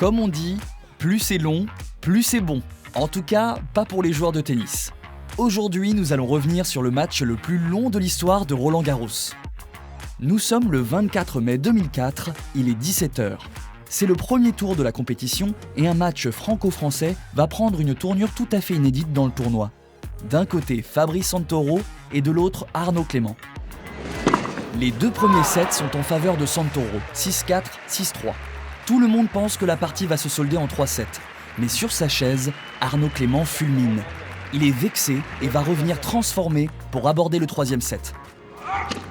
Comme on dit, plus c'est long, plus c'est bon. En tout cas, pas pour les joueurs de tennis. Aujourd'hui, nous allons revenir sur le match le plus long de l'histoire de Roland-Garros. Nous sommes le 24 mai 2004, il est 17h. C'est le premier tour de la compétition et un match franco-français va prendre une tournure tout à fait inédite dans le tournoi. D'un côté, Fabrice Santoro et de l'autre, Arnaud Clément. Les deux premiers sets sont en faveur de Santoro, 6-4, 6-3. Tout le monde pense que la partie va se solder en 3-7. Mais sur sa chaise, Arnaud Clément fulmine. Il est vexé et va revenir transformé pour aborder le troisième set.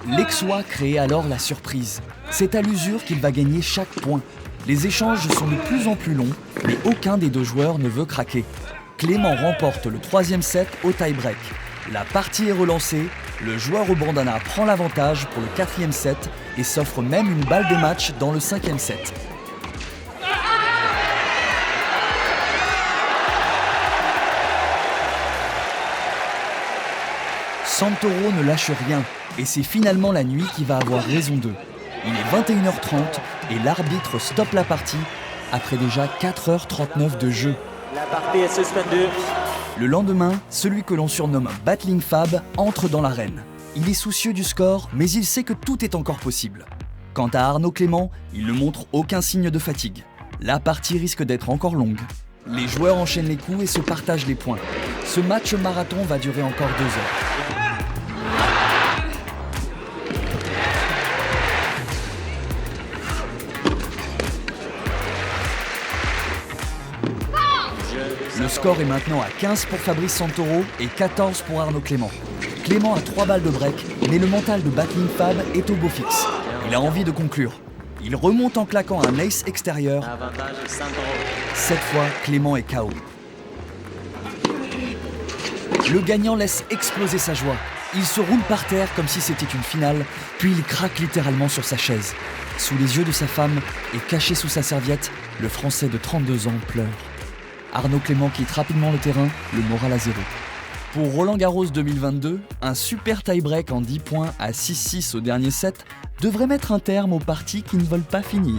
L'Aixois crée alors la surprise. C'est à l'usure qu'il va gagner chaque point. Les échanges sont de plus en plus longs, mais aucun des deux joueurs ne veut craquer. Clément remporte le troisième set au tie-break. La partie est relancée, le joueur au bandana prend l'avantage pour le quatrième set et s'offre même une balle de match dans le cinquième set. Santoro ne lâche rien et c'est finalement la nuit qui va avoir raison d'eux. Il est 21h30 et l'arbitre stoppe la partie après déjà 4h39 de jeu. La partie est suspendue. Le lendemain, celui que l'on surnomme Battling Fab entre dans l'arène. Il est soucieux du score, mais il sait que tout est encore possible. Quant à Arnaud Clément, il ne montre aucun signe de fatigue. La partie risque d'être encore longue. Les joueurs enchaînent les coups et se partagent les points. Ce match marathon va durer encore 2 heures. Le score est maintenant à 15 pour Fabrice Santoro et 14 pour Arnaud Clément. Clément a 3 balles de break, mais le mental de Battling Fab est au beau fixe. Il a envie de conclure. Il remonte en claquant un ace extérieur. Avantage Santoro. Cette fois, Clément est KO. Le gagnant laisse exploser sa joie. Il se roule par terre comme si c'était une finale, puis il craque littéralement sur sa chaise. Sous les yeux de sa femme et caché sous sa serviette, le Français de 32 ans pleure. Arnaud Clément quitte rapidement le terrain, le moral à 0. Pour Roland-Garros 2022, un super tie-break en 10 points à 6-6 au dernier set devrait mettre un terme aux parties qui ne veulent pas finir.